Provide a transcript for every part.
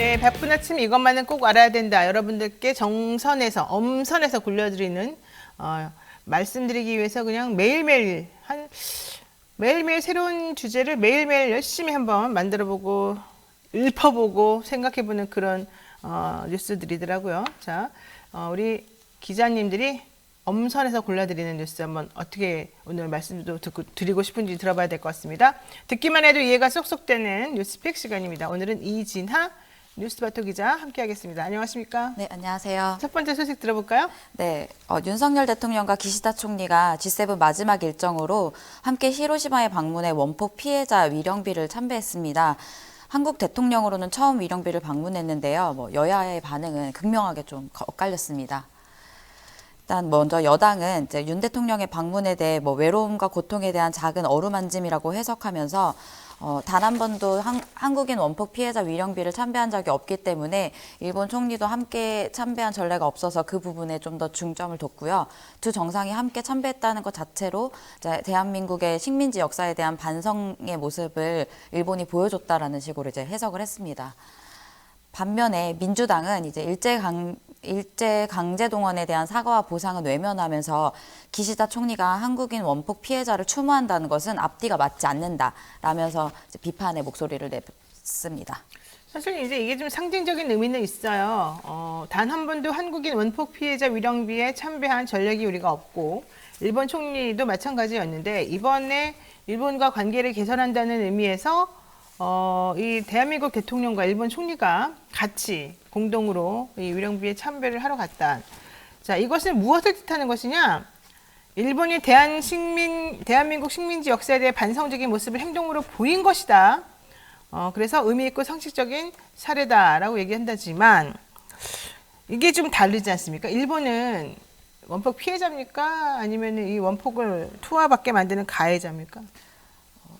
네, 바쁜 아침 이것만은 꼭 알아야 된다. 여러분들께 정선에서, 엄선해서 굴려드리는 말씀드리기 위해서 그냥 매일매일 새로운 주제를 매일매일 열심히 한번 만들어보고 읊어보고 생각해보는 그런 뉴스들이더라고요. 자, 우리 기자님들이 엄선해서 골라드리는 뉴스 한번 어떻게 오늘 말씀도 듣고 드리고 싶은지 들어봐야 될 것 같습니다. 듣기만 해도 이해가 쏙쏙 되는 뉴스픽 시간입니다. 오늘은 이진하 뉴스바토 기자 함께하겠습니다. 안녕하십니까? 네, 안녕하세요. 첫 번째 소식 들어볼까요? 네, 윤석열 대통령과 기시다 총리가 G7 마지막 일정으로 함께 히로시마에 방문해 원폭 피해자 위령비를 참배했습니다. 한국 대통령으로는 처음 위령비를 방문했는데요. 여야의 반응은 극명하게 좀 엇갈렸습니다. 일단 먼저 여당은 이제 윤 대통령의 방문에 대해 외로움과 고통에 대한 작은 어루만짐이라고 해석하면서 단 한 번도 한국인 원폭 피해자 위령비를 참배한 적이 없기 때문에 일본 총리도 함께 참배한 전례가 없어서 그 부분에 좀 더 중점을 뒀고요. 두 정상이 함께 참배했다는 것 자체로 이제 대한민국의 식민지 역사에 대한 반성의 모습을 일본이 보여줬다라는 식으로 이제 해석을 했습니다. 반면에 민주당은 이제 일제 강제 동원에 대한 사과와 보상은 외면하면서 기시다 총리가 한국인 원폭 피해자를 추모한다는 것은 앞뒤가 맞지 않는다라면서 비판의 목소리를 냈습니다. 사실 이제 이게 좀 상징적인 의미는 있어요. 단 한 번도 한국인 원폭 피해자 위령비에 참배한 전력이 우리가 없고 일본 총리도 마찬가지였는데 이번에 일본과 관계를 개선한다는 의미에서 이 대한민국 대통령과 일본 총리가 같이 공동으로 이 위령비에 참배를 하러 갔다. 자, 이것은 무엇을 뜻하는 것이냐? 일본이 대한민국 식민지 역사에 대해 반성적인 모습을 행동으로 보인 것이다. 그래서 의미 있고 상식적인 사례다라고 얘기한다지만 이게 좀 다르지 않습니까? 일본은 원폭 피해자입니까? 아니면 이 원폭을 투하받게 만드는 가해자입니까?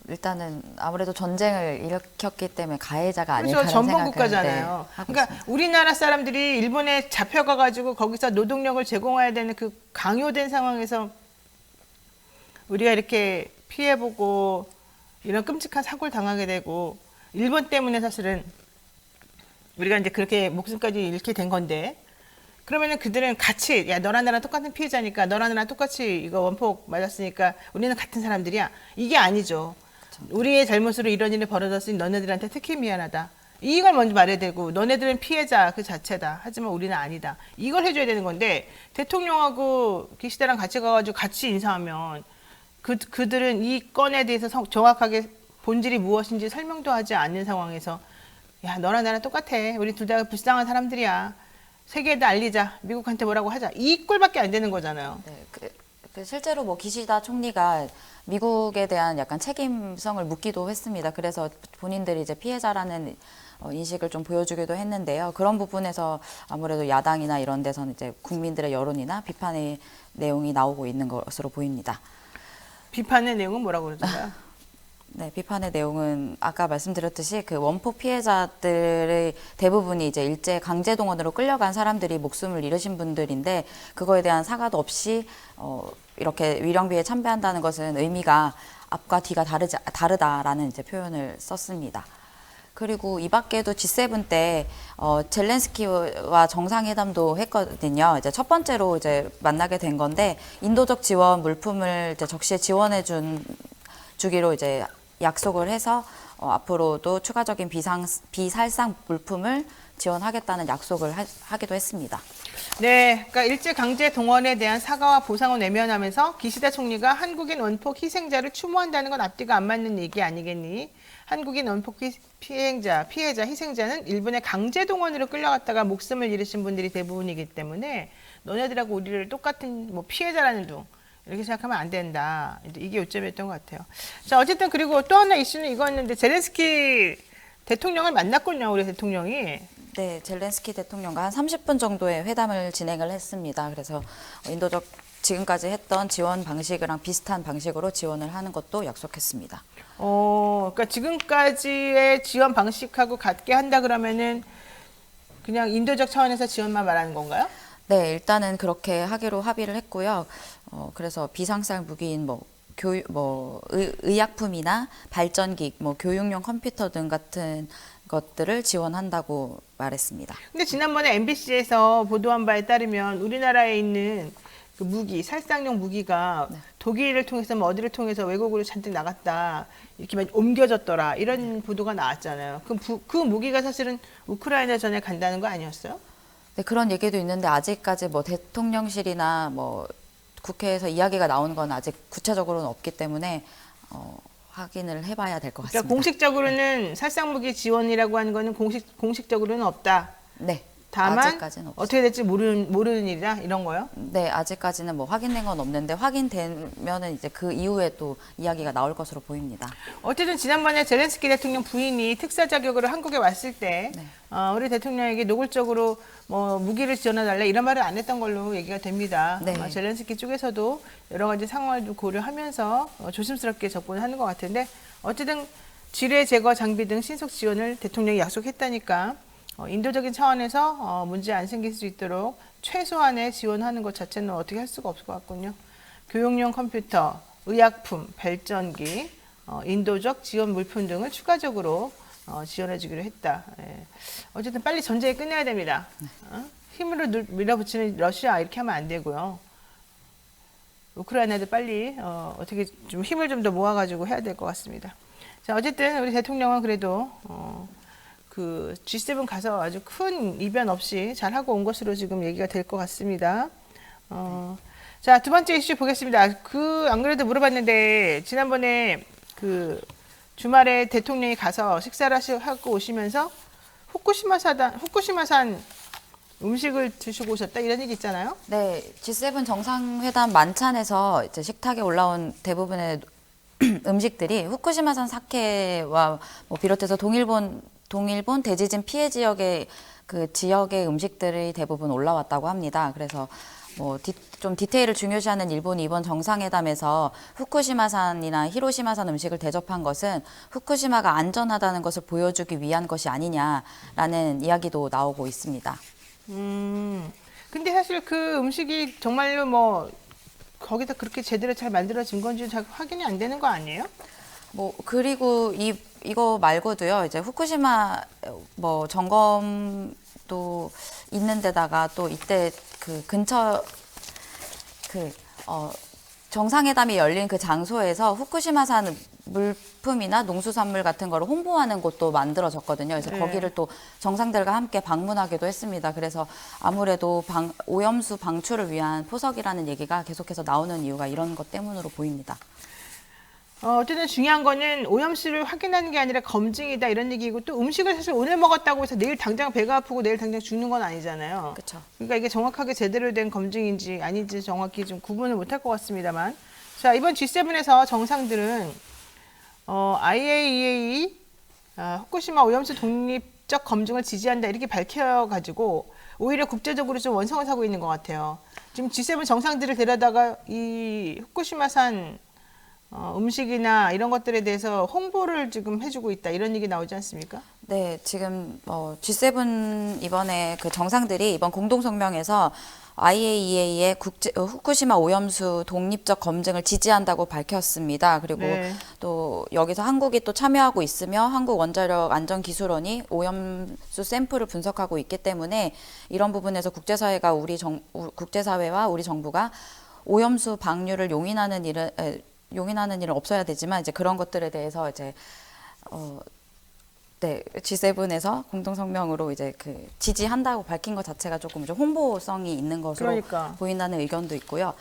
일단은 아무래도 전쟁을 일으켰기 때문에 가해자가 아닐까라는 그렇죠. 생각을 전범국가잖아요. 그러니까 있습니다. 우리나라 사람들이 일본에 잡혀가가지고 거기서 노동력을 제공해야 되는 그 강요된 상황에서 우리가 이렇게 피해보고 이런 끔찍한 사고를 당하게 되고 일본 때문에 사실은 우리가 이제 그렇게 목숨까지 잃게 된 건데 그러면은 그들은 같이 야 너랑 나랑 똑같은 피해자니까 너랑 나랑 똑같이 이거 원폭 맞았으니까 우리는 같은 사람들이야. 이게 아니죠. 우리의 잘못으로 이런 일이 벌어졌으니 너네들한테 특히 미안하다. 이걸 먼저 말해야 되고 너네들은 피해자 그 자체다. 하지만 우리는 아니다. 이걸 해줘야 되는 건데 대통령하고 기시다랑 같이 가가지고 같이 인사하면 그들은 이 건에 대해서 정확하게 본질이 무엇인지 설명도 하지 않는 상황에서 야 너랑 나랑 똑같아. 우리 둘 다 불쌍한 사람들이야. 세계에다 알리자. 미국한테 뭐라고 하자. 이 꼴밖에 안 되는 거잖아요. 네, 실제로 기시다 총리가 미국에 대한 약간 책임성을 묻기도 했습니다. 그래서 본인들이 이제 피해자라는 인식을 좀 보여주기도 했는데요. 그런 부분에서 아무래도 야당이나 이런 데서는 이제 국민들의 여론이나 비판의 내용이 나오고 있는 것으로 보입니다. 비판의 내용은 뭐라고 그러던가요? 네, 비판의 내용은 아까 말씀드렸듯이 그 원폭 피해자들의 대부분이 이제 일제 강제 동원으로 끌려간 사람들이 목숨을 잃으신 분들인데 그거에 대한 사과도 없이 이렇게 위령비에 참배한다는 것은 의미가 앞과 뒤가 다르다라는 이제 표현을 썼습니다. 그리고 이 밖에도 G7 때 젤렌스키와 정상회담도 했거든요. 이제 첫 번째로 이제 만나게 된 건데 인도적 지원 물품을 이제 적시에 주기로 이제 약속을 해서 앞으로도 추가적인 비살상 물품을 지원하겠다는 약속을 하기도 했습니다. 네, 그러니까 일제 강제 동원에 대한 사과와 보상을 외면하면서 기시다 총리가 한국인 원폭 희생자를 추모한다는 건 앞뒤가 안 맞는 얘기 아니겠니? 한국인 원폭 피해자, 희생자는 일본의 강제 동원으로 끌려갔다가 목숨을 잃으신 분들이 대부분이기 때문에 너네들하고 우리를 똑같은 피해자라는 둥 이렇게 생각하면 안 된다. 이게 요점이었던 것 같아요. 자, 어쨌든 그리고 또 하나 이슈는 이거였는데 젤렌스키 대통령을 만났군요, 우리 대통령이. 네, 젤렌스키 대통령과 한 30분 정도의 회담을 진행을 했습니다. 그래서 인도적 지금까지 했던 지원 방식이랑 비슷한 방식으로 지원을 하는 것도 약속했습니다. 그러니까 지금까지의 지원 방식하고 같게 한다 그러면은 그냥 인도적 차원에서 지원만 말하는 건가요? 네, 일단은 그렇게 하기로 합의를 했고요. 그래서 비상살 무기인 의약품이나 발전기, 교육용 컴퓨터 등 같은 것들을 지원한다고 말했습니다. 근데 지난번에 MBC에서 보도한 바에 따르면 우리나라에 있는 그 무기, 살상용 무기가 독일을 통해서 뭐 어디를 통해서 외국으로 잔뜩 나갔다 이렇게 막 옮겨졌더라 이런 보도가 나왔잖아요. 그 무기가 사실은 우크라이나 전에 간다는 거 아니었어요? 네, 그런 얘기도 있는데 아직까지 대통령실이나 국회에서 이야기가 나온 건 아직 구체적으로는 없기 때문에 확인을 해봐야 될 것 같습니다. 그러니까 공식적으로는 살상무기 지원이라고 하는 거는 공식적으로는 없다. 네. 다만 아직까지는 없어요. 어떻게 될지 모르는 일이다 이런 거요? 네, 아직까지는 확인된 건 없는데 확인되면은 이제 그 이후에 또 이야기가 나올 것으로 보입니다. 어쨌든 지난번에 젤렌스키 대통령 부인이 특사 자격으로 한국에 왔을 때 네. 우리 대통령에게 노골적으로 무기를 지원해달라 이런 말을 안 했던 걸로 얘기가 됩니다. 네. 젤렌스키 쪽에서도 여러 가지 상황을 좀 고려하면서 조심스럽게 접근하는 것 같은데 어쨌든 지뢰 제거 장비 등 신속 지원을 대통령이 약속했다니까 인도적인 차원에서 문제 안 생길 수 있도록 최소한의 지원하는 것 자체는 어떻게 할 수가 없을 것 같군요. 교육용 컴퓨터, 의약품, 발전기, 인도적 지원 물품 등을 추가적으로 지원해 주기로 했다. 예. 어쨌든 빨리 전쟁이 끝내야 됩니다. 힘으로 밀어붙이는 러시아 이렇게 하면 안 되고요. 우크라이나도 빨리 어떻게 좀 힘을 좀 더 모아가지고 해야 될 것 같습니다. 자, 어쨌든 우리 대통령은 그래도 그 G7 가서 아주 큰 이변 없이 잘 하고 온 것으로 지금 얘기가 될 것 같습니다. 자, 두 번째 이슈 보겠습니다. 안 그래도 물어봤는데 지난번에 그 주말에 대통령이 가서 식사를 하고 오시면서 후쿠시마산 음식을 드시고 오셨다 이런 얘기 있잖아요. 네, G7 정상회담 만찬에서 이제 식탁에 올라온 대부분의 음식들이 후쿠시마산 사케와 비롯해서 동일본 대지진 피해 지역의 그 지역의 음식들이 대부분 올라왔다고 합니다. 그래서 좀 디테일을 중요시하는 일본이 이번 정상회담에서 후쿠시마산이나 히로시마산 음식을 대접한 것은 후쿠시마가 안전하다는 것을 보여주기 위한 것이 아니냐라는 이야기도 나오고 있습니다. 근데 사실 그 음식이 정말로 거기다 그렇게 제대로 잘 만들어진 건지 잘 확인이 안 되는 거 아니에요? 그리고 이거 말고도요, 이제 후쿠시마 점검도 있는 데다가 또 이때 그 근처 정상회담이 열린 그 장소에서 후쿠시마산 물품이나 농수산물 같은 거를 홍보하는 곳도 만들어졌거든요. 그래서 거기를 또 정상들과 함께 방문하기도 했습니다. 그래서 아무래도 오염수 방출을 위한 포석이라는 얘기가 계속해서 나오는 이유가 이런 것 때문으로 보입니다. 어쨌든 중요한 거는 오염수를 확인하는 게 아니라 검증이다 이런 얘기고 또 음식을 사실 오늘 먹었다고 해서 내일 당장 배가 아프고 내일 당장 죽는 건 아니잖아요. 그렇죠. 그러니까 이게 정확하게 제대로 된 검증인지 아닌지 정확히 좀 구분을 못할 것 같습니다만. 자, 이번 G7에서 정상들은 IAEA 후쿠시마 오염수 독립적 검증을 지지한다 이렇게 밝혀가지고 오히려 국제적으로 좀 원성을 사고 있는 것 같아요. 지금 G7 정상들을 데려다가 이 후쿠시마산 음식이나 이런 것들에 대해서 홍보를 지금 해주고 있다 이런 얘기 나오지 않습니까? 네, 지금 G7 이번에 그 정상들이 이번 공동성명에서 IAEA의 후쿠시마 오염수 독립적 검증을 지지한다고 밝혔습니다. 그리고 또 여기서 한국이 또 참여하고 있으며 한국원자력안전기술원이 오염수 샘플을 분석하고 있기 때문에 이런 부분에서 국제사회와 우리 정부가 오염수 방류를 용인하는 일은 없어야 되지만 이제 그런 것들에 대해서 이제 G7에서 공동성명으로 이제 그 지지한다고 밝힌 것 자체가 조금 좀 홍보성이 있는 것으로 보인다는 의견도 있고요.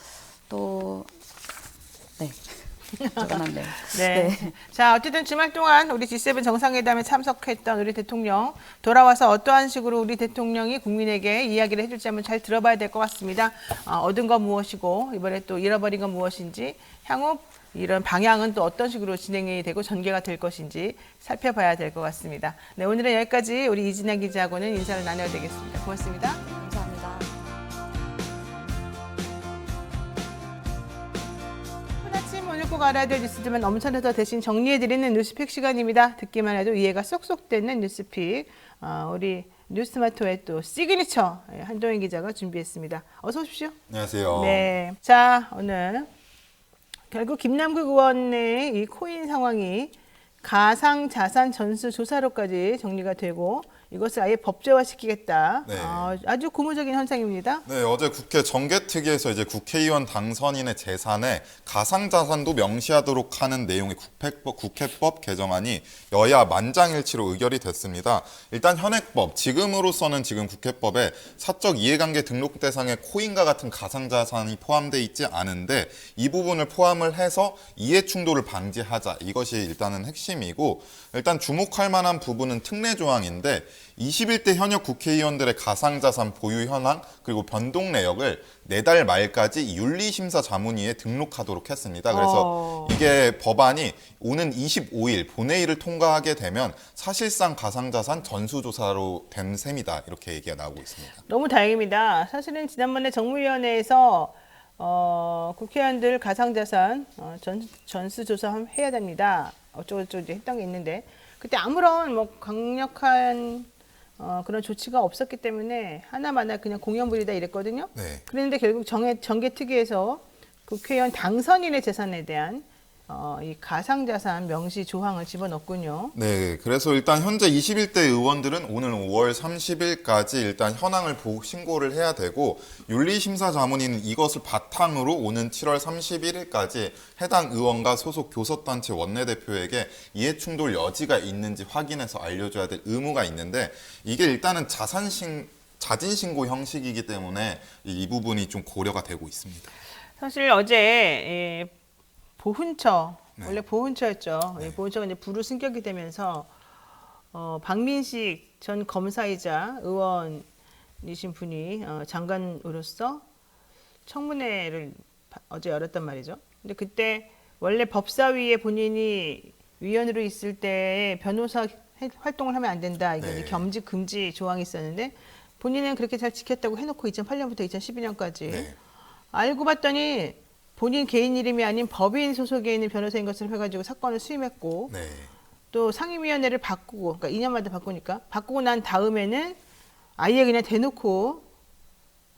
또 적어놨네요. 네. 자, 어쨌든 주말 동안 우리 G7 정상회담에 참석했던 우리 대통령 돌아와서 어떠한 식으로 우리 대통령이 국민에게 이야기를 해줄지 한번 잘 들어봐야 될 것 같습니다. 얻은 건 무엇이고 이번에 또 잃어버린 건 무엇인지 향후 이런 방향은 또 어떤 식으로 진행이 되고 전개가 될 것인지 살펴봐야 될 것 같습니다. 네, 오늘은 여기까지 우리 이진아 기자하고는 인사를 나눠야 되겠습니다. 고맙습니다. 감사합니다. 아침 오늘 꼭 알아야 될 뉴스들만 엄선해서 대신 정리해드리는 뉴스픽 시간입니다. 듣기만 해도 이해가 쏙쏙 되는 뉴스픽. 우리 뉴스마토의 또 시그니처 한동인 기자가 준비했습니다. 어서 오십시오. 안녕하세요. 네, 자 오늘 결국 김남국 의원의 이 코인 상황이 가상자산 전수 조사로까지 정리가 되고 이것을 아예 법제화시키겠다. 네. 아주 고무적인 현상입니다. 네, 어제 국회 정개특위에서 이제 국회의원 당선인의 재산에 가상자산도 명시하도록 하는 내용의 국회법 개정안이 여야 만장일치로 의결이 됐습니다. 일단 현행법, 지금으로서는 지금 국회법에 사적 이해관계 등록 대상에 코인과 같은 가상자산이 포함되어 있지 않은데 이 부분을 포함을 해서 이해충돌을 방지하자. 이것이 일단은 핵심이고 일단 주목할 만한 부분은 특례 조항인데 21대 현역 국회의원들의 가상자산 보유 현황 그리고 변동 내역을 내달 말까지 윤리심사 자문위에 등록하도록 했습니다. 그래서 이게 법안이 오는 25일 본회의를 통과하게 되면 사실상 가상자산 전수조사로 된 셈이다. 이렇게 얘기가 나오고 있습니다. 너무 다행입니다. 사실은 지난번에 정무위원회에서 국회의원들 가상자산 전수조사 해야 됩니다. 어쩌고저쩌고 이제 했던 게 있는데 그때 아무런 뭐 강력한 그런 조치가 없었기 때문에 하나마나 그냥 공연불이다 이랬거든요. 네. 그런데 결국 정개특위에서 국회의원 당선인의 재산에 대한 이 가상자산 명시 조항을 집어넣군요. 네, 그래서 일단 현재 21대 의원들은 오늘 5월 30일까지 일단 현황을 보고 신고를 해야 되고 윤리심사자문위는 이것을 바탕으로 오는 7월 31일까지 해당 의원과 소속 교섭단체 원내대표에게 이해충돌 여지가 있는지 확인해서 알려줘야 될 의무가 있는데 이게 일단은 자진신고 형식이기 때문에 이 부분이 좀 고려가 되고 있습니다. 사실 어제 보훈처 네. 원래 보훈처였죠. 네. 보훈처가 이제 부로 승격이 되면서 박민식 전 검사이자 의원이신 분이 장관으로서 청문회를 어제 열었단 말이죠. 근데 그때 원래 법사위에 본인이 위원으로 있을 때 변호사 활동을 하면 안 된다. 이게 네. 겸직 금지 조항이 있었는데 본인은 그렇게 잘 지켰다고 해놓고 2008년부터 2012년까지 네. 알고 봤더니 본인 개인 이름이 아닌 법인 소속에 있는 변호사인 것을 해가지고 사건을 수임했고 네. 또 상임위원회를 바꾸고 그러니까 2년마다 바꾸니까 바꾸고 난 다음에는 아예 그냥 대놓고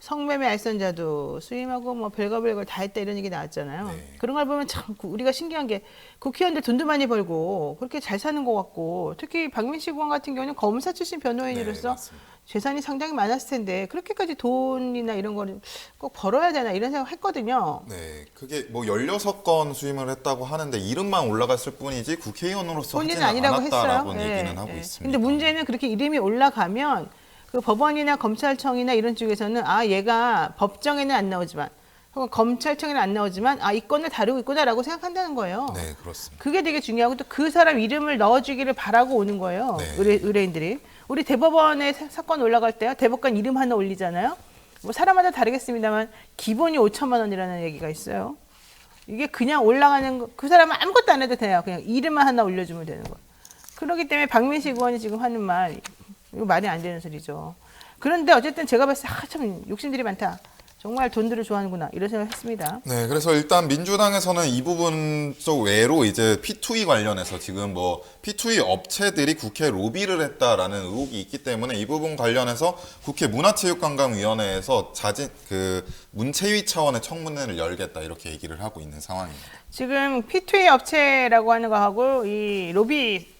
성매매 알선자도 수임하고 뭐 별거 다 했다 이런 얘기 나왔잖아요. 네. 그런 걸 보면 참 우리가 신기한 게 국회의원들 돈도 많이 벌고 그렇게 잘 사는 것 같고 특히 박민식 의원 같은 경우는 검사 출신 변호인으로서 네, 맞습니다. 재산이 상당히 많았을 텐데 그렇게까지 돈이나 이런 거를 꼭 벌어야 되나 이런 생각 했거든요. 네, 그게 뭐 16건 수임을 했다고 하는데 이름만 올라갔을 뿐이지 국회의원으로서 본인은 하지는 아니라고 않았다라고 했어요. 얘기는 하고 있습니다. 근데 문제는 그렇게 이름이 올라가면 그 법원이나 검찰청이나 이런 쪽에서는 얘가 법정에는 안 나오지만 혹은 검찰청에는 안 나오지만 이 건을 다루고 있구나라고 생각한다는 거예요. 네, 그렇습니다. 그게 되게 중요하고 또 그 사람 이름을 넣어주기를 바라고 오는 거예요. 네. 의뢰인들이. 우리 대법원에 사건 올라갈 때요. 대법관 이름 하나 올리잖아요. 뭐 사람마다 다르겠습니다만 기본이 5천만 원이라는 얘기가 있어요. 이게 그냥 올라가는 거, 그 사람은 아무것도 안 해도 돼요. 그냥 이름만 하나 올려주면 되는 거예요. 그렇기 때문에 박민식 의원이 지금 하는 말, 이거 말이 안 되는 소리죠. 그런데 어쨌든 제가 봤을 때 참 욕심들이 많다. 정말 돈들을 좋아하는구나 이런 생각을 했습니다. 네, 그래서 일단 민주당에서는 이 부분 쪽 외로 이제 P2E 관련해서 지금 뭐 P2E 업체들이 국회 로비를 했다라는 의혹이 있기 때문에 이 부분 관련해서 국회 문화체육관광위원회에서 문체위 차원의 청문회를 열겠다 이렇게 얘기를 하고 있는 상황입니다. 지금 P2E 업체라고 하는 거하고 이 로비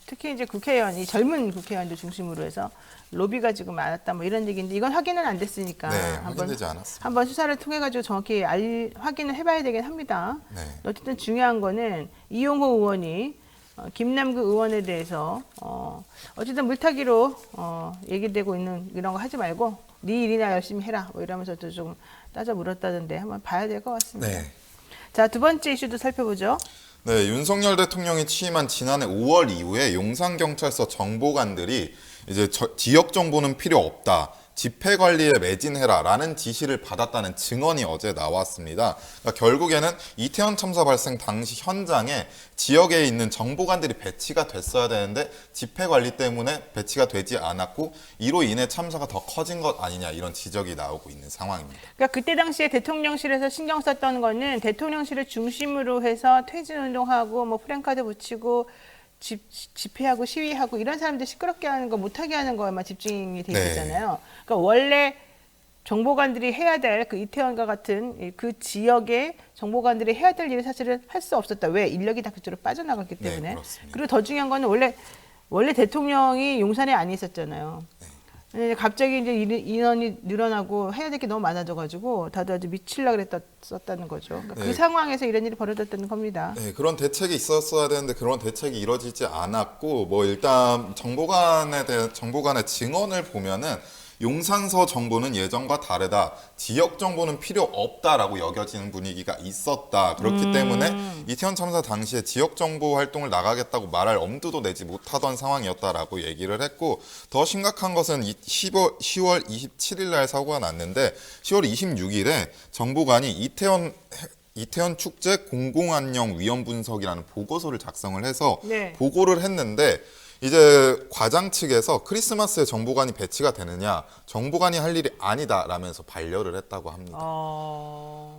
특히 이제 국회의원, 이 젊은 국회의원들 중심으로 해서 로비가 지금 많았다 뭐 이런 얘기인데 이건 확인은 안 됐으니까 네, 확인되지 않았습니다. 한번 수사를 통해 가지고 정확히 확인을 해봐야 되긴 합니다. 네. 어쨌든 중요한 거는 이용호 의원이 김남국 의원에 대해서 어쨌든 물타기로 얘기되고 있는 이런 거 하지 말고 네 일이나 열심히 해라 뭐 이러면서 또 좀 따져 물었다던데 한번 봐야 될 것 같습니다. 네. 자, 두 번째 이슈도 살펴보죠. 네, 윤석열 대통령이 취임한 지난해 5월 이후에 용산경찰서 정보관들이 이제 지역 정보는 필요 없다. 집회 관리에 매진해라라는 지시를 받았다는 증언이 어제 나왔습니다. 그러니까 결국에는 이태원 참사 발생 당시 현장에 지역에 있는 정보관들이 배치가 됐어야 되는데 집회 관리 때문에 배치가 되지 않았고 이로 인해 참사가 더 커진 것 아니냐 이런 지적이 나오고 있는 상황입니다. 그러니까 그때 당시에 대통령실에서 신경 썼던 거는 대통령실을 중심으로 해서 퇴진운동하고 뭐 프랜카드 붙이고 집회하고 시위하고 이런 사람들 시끄럽게 하는 거 못하게 하는 거에만 집중이 돼 네. 있잖아요. 그러니까 원래 정보관들이 해야 될 그 이태원과 같은 그 지역의 정보관들이 해야 될 일을 사실은 할 수 없었다. 왜? 인력이 다 그쪽으로 빠져나갔기 네, 때문에. 그렇습니다. 그리고 더 중요한 거는 원래 대통령이 용산에 안 있었잖아요. 근데 갑자기 이제 인원이 늘어나고 해야 될 게 너무 많아져가지고 다들 아주 미칠라 그랬었다는 거죠. 그러니까 그 네. 상황에서 이런 일이 벌어졌다는 겁니다. 네, 그런 대책이 있었어야 되는데 그런 대책이 이루어지지 않았고 뭐 일단 정보관의 증언을 보면은 용산서 정보는 예전과 다르다. 지역 정보는 필요 없다라고 여겨지는 분위기가 있었다. 그렇기 때문에 이태원 참사 당시에 지역 정보 활동을 나가겠다고 말할 엄두도 내지 못하던 상황이었다라고 얘기를 했고 더 심각한 것은 10월 27일 날 사고가 났는데 10월 26일에 정보관이 이태원 축제 공공안녕 위험 분석이라는 보고서를 작성을 해서 네. 보고를 했는데 이제 과장 측에서 크리스마스에 정보관이 배치가 되느냐 정보관이 할 일이 아니다라면서 반려를 했다고 합니다.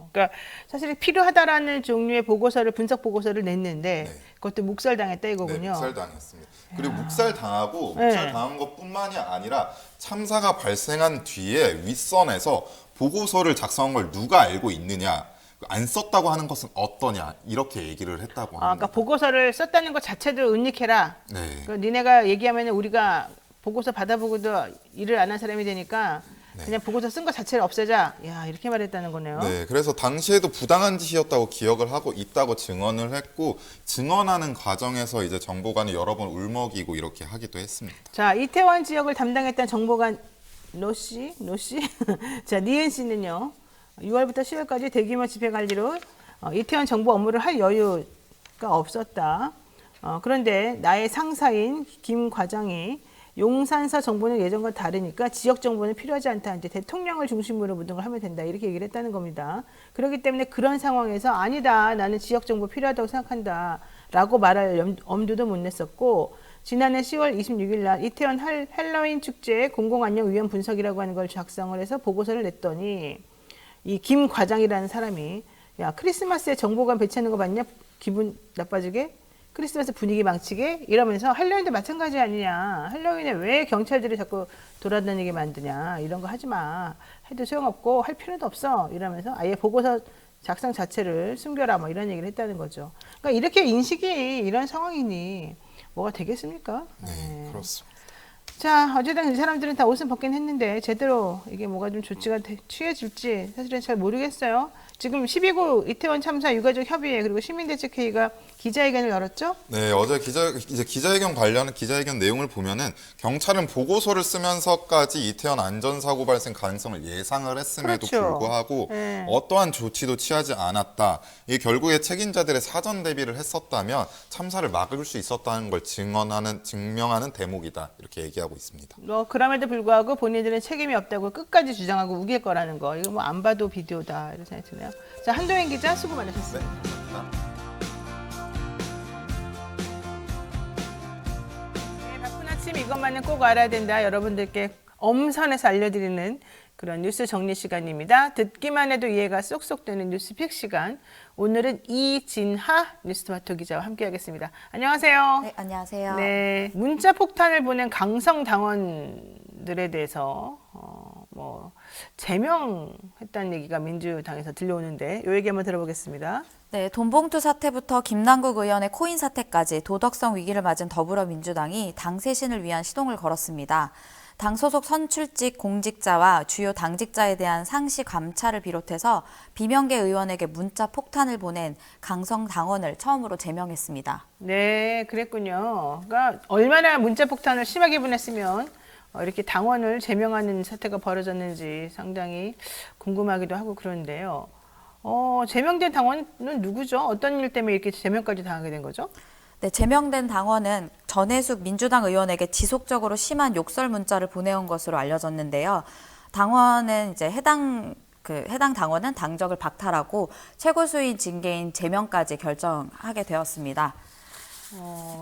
그러니까 사실 필요하다라는 종류의 분석 보고서를 냈는데 네. 그것도 묵살당했다 네, 이거군요. 묵살당했습니다. 그리고 묵살당하고 네. 묵살당한 것뿐만이 아니라 참사가 발생한 뒤에 윗선에서 보고서를 작성한 걸 누가 알고 있느냐 안 썼다고 하는 것은 어떠냐 이렇게 얘기를 했다고 합니다. 그러니까 보고서를 썼다는 것 자체도 은닉해라. 네. 니네가 얘기하면 우리가 보고서 받아보고도 일을 안 한 사람이 되니까 그냥 보고서 쓴 것 자체를 없애자. 야, 이렇게 말했다는 거네요. 네, 그래서 당시에도 부당한 짓이었다고 기억을 하고 있다고 증언을 했고 증언하는 과정에서 이제 정보관이 여러 번 울먹이고 이렇게 하기도 했습니다. 자, 이태원 지역을 담당했던 정보관 노씨? 자, 니은 씨는요. 6월부터 10월까지 대규모 집회 관리로 이태원 정보 업무를 할 여유가 없었다. 그런데 나의 상사인 김 과장이 용산서 정보는 예전과 다르니까 지역 정보는 필요하지 않다. 이제 대통령을 중심으로 모든 걸 하면 된다. 이렇게 얘기를 했다는 겁니다. 그렇기 때문에 그런 상황에서 아니다. 나는 지역 정보 필요하다고 생각한다. 라고 말할 엄두도 못 냈었고 지난해 10월 26일 날 이태원 할로윈 축제 공공안녕 위험 분석이라고 하는 걸 작성을 해서 보고서를 냈더니 이 김 과장이라는 사람이 야 크리스마스에 정보관 배치하는 거 봤냐? 기분 나빠지게? 크리스마스 분위기 망치게? 이러면서 할로윈도 마찬가지 아니냐. 할로윈에 왜 경찰들이 자꾸 돌아다니게 만드냐. 이런 거 하지 마. 해도 소용없고 할 필요도 없어. 이러면서 아예 보고서 작성 자체를 숨겨라. 뭐 이런 얘기를 했다는 거죠. 그러니까 이렇게 인식이 이런 상황이니 뭐가 되겠습니까? 네, 그렇습니다. 자, 어쨌든 이 사람들은 다 옷은 벗긴 했는데 제대로 이게 뭐가 좀 조치가 취해질지 사실은 잘 모르겠어요. 지금 12구 이태원 참사 유가족 협의회 그리고 시민대책회의가 기자회견을 열었죠? 네, 어제 기자회견 관련 기자회견 내용을 보면은 경찰은 보고서를 쓰면서까지 이태원 안전사고 발생 가능성을 예상을 했음에도 그렇죠. 불구하고 네. 어떠한 조치도 취하지 않았다. 이게 결국에 책임자들의 사전 대비를 했었다면 참사를 막을 수 있었다는 걸 증명하는 대목이다. 이렇게 얘기하고 있습니다. 그럼에도 불구하고 본인들은 책임이 없다고 끝까지 주장하고 우길 거라는 거. 이거 뭐 안 봐도 비디오다. 이런 생각이 드네요. 자, 한동현 기자 수고 많으셨습니다. 네, 바쁜 아침 이것만은 꼭 알아야 된다. 여러분들께 엄선해서 알려드리는 그런 뉴스 정리 시간입니다. 듣기만 해도 이해가 쏙쏙 되는 뉴스픽 시간. 오늘은 이진하 뉴스토마토 기자와 함께하겠습니다. 안녕하세요. 네, 안녕하세요. 네, 문자 폭탄을 보낸 강성 당원들에 대해서 제명했다는 얘기가 민주당에서 들려오는데 이 얘기 한번 들어보겠습니다. 네, 돈봉투 사태부터 김남국 의원의 코인 사태까지 도덕성 위기를 맞은 더불어민주당이 당 쇄신을 위한 시동을 걸었습니다. 당 소속 선출직 공직자와 주요 당직자에 대한 상시 감찰을 비롯해서 비명계 의원에게 문자 폭탄을 보낸 강성 당원을 처음으로 제명했습니다. 네, 그랬군요. 그러니까 얼마나 문자 폭탄을 심하게 보냈으면 이렇게 당원을 제명하는 사태가 벌어졌는지 상당히 궁금하기도 하고 그런데요. 제명된 당원은 누구죠? 어떤 일 때문에 이렇게 제명까지 당하게 된 거죠? 네, 제명된 당원은 전해숙 민주당 의원에게 지속적으로 심한 욕설 문자를 보내온 것으로 알려졌는데요. 당원은 이제 해당 당원은 당적을 박탈하고 최고수인 징계인 제명까지 결정하게 되었습니다.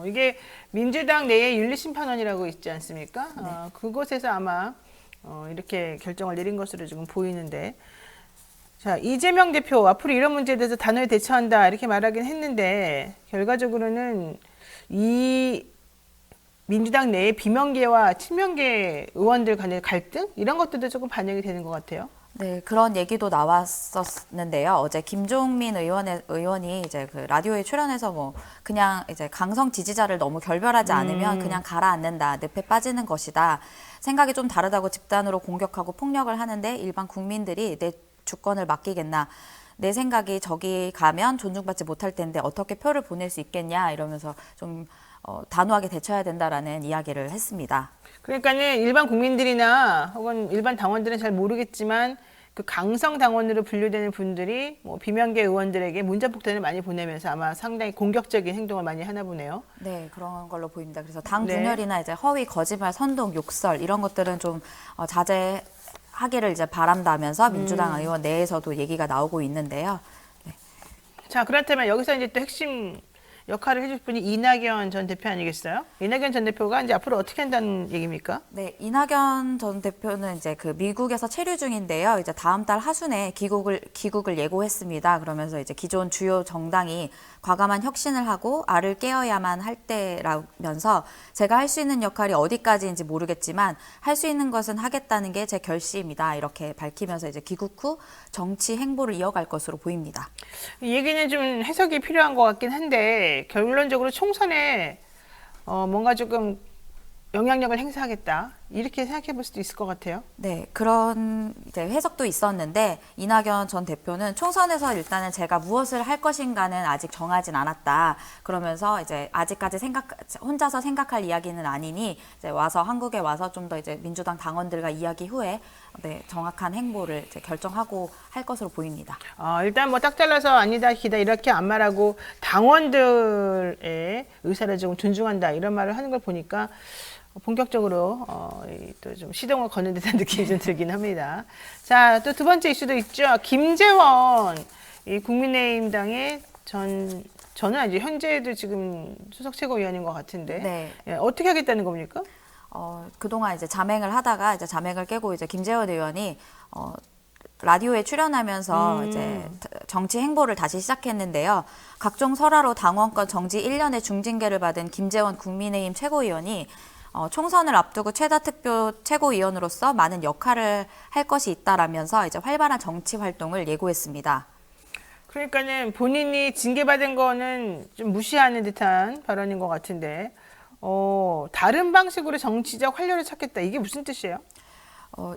이게 민주당 내에 윤리심판원이라고 있지 않습니까? 네. 그곳에서 아마 이렇게 결정을 내린 것으로 지금 보이는데 자, 이재명 대표 앞으로 이런 문제에 대해서 단호히 대처한다 이렇게 말하긴 했는데 결과적으로는 이 민주당 내의 비명계와 친명계 의원들 간의 갈등 이런 것들도 조금 반영이 되는 것 같아요. 네, 그런 얘기도 나왔었는데요. 어제 김종민 의원이 이제 그 라디오에 출연해서 뭐 그냥 이제 강성 지지자를 너무 결별하지 않으면 그냥 가라앉는다, 늪에 빠지는 것이다. 생각이 좀 다르다고 집단으로 공격하고 폭력을 하는데 일반 국민들이 내 주권을 맡기겠나. 내 생각이 저기 가면 존중받지 못할 텐데 어떻게 표를 보낼 수 있겠냐 이러면서 좀 단호하게 대처해야 된다라는 이야기를 했습니다. 그러니까는 일반 국민들이나 혹은 일반 당원들은 잘 모르겠지만 그 강성 당원으로 분류되는 분들이 뭐 비명계 의원들에게 문자폭탄을 많이 보내면서 아마 상당히 공격적인 행동을 많이 하나 보네요. 네, 그런 걸로 보입니다. 그래서 당 네. 분열이나 이제 허위, 거짓말, 선동, 욕설 이런 것들은 좀 자제하기를 이제 바란다면서 민주당 의원 내에서도 얘기가 나오고 있는데요. 자, 그렇다면 여기서 이제 또 핵심 역할을 해줄 분이 이낙연 전 대표 아니겠어요? 이낙연 전 대표가 이제 앞으로 어떻게 한다는 얘기입니까? 네, 이낙연 전 대표는 이제 그 미국에서 체류 중인데요. 이제 다음 달 하순에 귀국을 예고했습니다. 그러면서 이제 기존 주요 정당이 과감한 혁신을 하고 알을 깨어야만 할 때라면서 제가 할 수 있는 역할이 어디까지인지 모르겠지만 할 수 있는 것은 하겠다는 게 제 결심이다. 이렇게 밝히면서 이제 귀국 후 정치 행보를 이어갈 것으로 보입니다. 이 얘기는 좀 해석이 필요한 것 같긴 한데 결론적으로 총선에 뭔가 조금 영향력을 행사하겠다 이렇게 생각해 볼 수도 있을 것 같아요. 네, 그런 이제 해석도 있었는데 이낙연 전 대표는 총선에서 일단은 제가 무엇을 할 것인가는 아직 정하진 않았다. 그러면서 이제 아직까지 혼자서 생각할 이야기는 아니니 이제 와서 한국에 와서 좀 더 이제 민주당 당원들과 이야기 후에 네, 정확한 행보를 이제 결정하고 할 것으로 보입니다. 일단 뭐 딱 잘라서 아니다 기다 이렇게 안 말하고 당원들의 의사를 좀 존중한다 이런 말을 하는 걸 보니까 본격적으로 또 좀 시동을 거는 듯한 느낌이 좀 들긴 합니다. 자, 또 두 번째 이슈도 있죠. 김재원 이 국민의힘당의 저는 아직 현재도 지금 수석 최고위원인 것 같은데 네. 예, 어떻게 하겠다는 겁니까? 그동안 이제 자맹을 하다가 이제 자맹을 깨고 이제 김재원 의원이 라디오에 출연하면서 이제 정치 행보를 다시 시작했는데요. 각종 설화로 당원권 정지 1년의 중징계를 받은 김재원 국민의힘 최고위원이 총선을 앞두고 최다 득표 최고위원으로서 많은 역할을 할 것이 있다라면서 이제 활발한 정치 활동을 예고했습니다. 그러니까는 본인이 징계받은 거는 좀 무시하는 듯한 발언인 것 같은데 다른 방식으로 정치적 활력을 찾겠다. 이게 무슨 뜻이에요?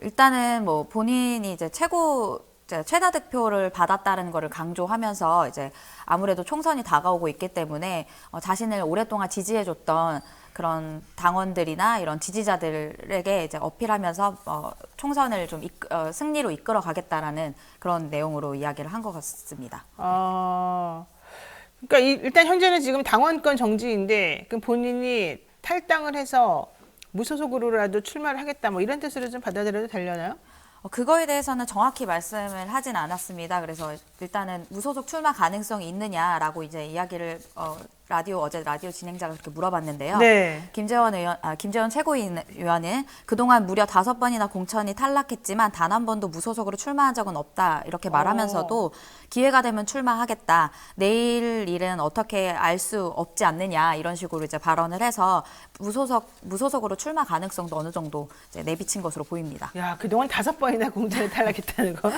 일단은 뭐 본인이 이제 최다 득표를 받았다는 거를 강조하면서 이제 아무래도 총선이 다가오고 있기 때문에 자신을 오랫동안 지지해줬던 그런 당원들이나 이런 지지자들에게 이제 어필하면서 총선을 좀 승리로 이끌어 가겠다라는 그런 내용으로 이야기를 한 것 같습니다. 그러니까 일단 현재는 지금 당원권 정지인데 그럼 본인이 탈당을 해서 무소속으로라도 출마를 하겠다 뭐 이런 뜻으로 좀 받아들여도 되려나요? 그거에 대해서는 정확히 말씀을 하진 않았습니다. 그래서 일단은 무소속 출마 가능성이 있느냐라고 이제 이야기를 어제 라디오 진행자가 그렇게 물어봤는데요. 네. 김재원 최고위원은 그동안 무려 5번이나 공천이 탈락했지만 단 한 번도 무소속으로 출마한 적은 없다. 이렇게 말하면서도 기회가 되면 출마하겠다. 내일 일은 어떻게 알 수 없지 않느냐 이런 식으로 이제 발언을 해서 무소속으로 출마 가능성도 어느 정도 이제 내비친 것으로 보입니다. 야, 그동안 5번이나 공천을 탈락했다는 거.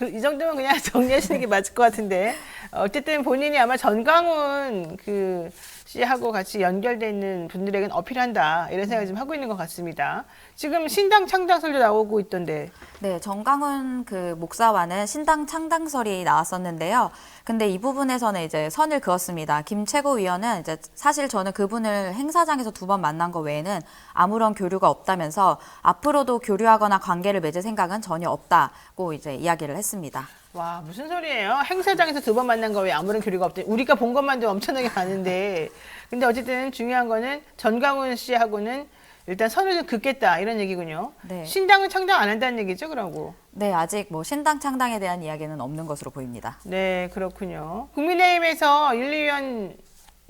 이 정도면 그냥 정리하시는 게 맞을 것 같은데. 어쨌든 본인이 아마 전광훈 그 씨하고 같이 연결돼 있는 분들에게는 어필한다. 이런 생각을 좀 하고 있는 것 같습니다. 지금 신당 창당설도 나오고 있던데. 네, 정광훈 그 목사와는 신당 창당설이 나왔었는데요. 근데 이 부분에서는 이제 선을 그었습니다. 김 최고위원은 이제 사실 저는 그분을 행사장에서 2번 만난 거 외에는 아무런 교류가 없다면서 앞으로도 교류하거나 관계를 맺을 생각은 전혀 없다고 이제 이야기를 했습니다. 와, 무슨 소리예요? 행사장에서 2번 만난 거 왜 아무런 교류가 없대? 우리가 본 것만도 엄청나게 많은데. 근데 어쨌든 중요한 거는 전광훈 씨하고는 일단 선을 좀 긋겠다 이런 얘기군요. 네. 신당은 창당 안 한다는 얘기죠, 그러고. 네, 아직 뭐 신당 창당에 대한 이야기는 없는 것으로 보입니다. 네, 그렇군요. 국민의힘에서 윤리위원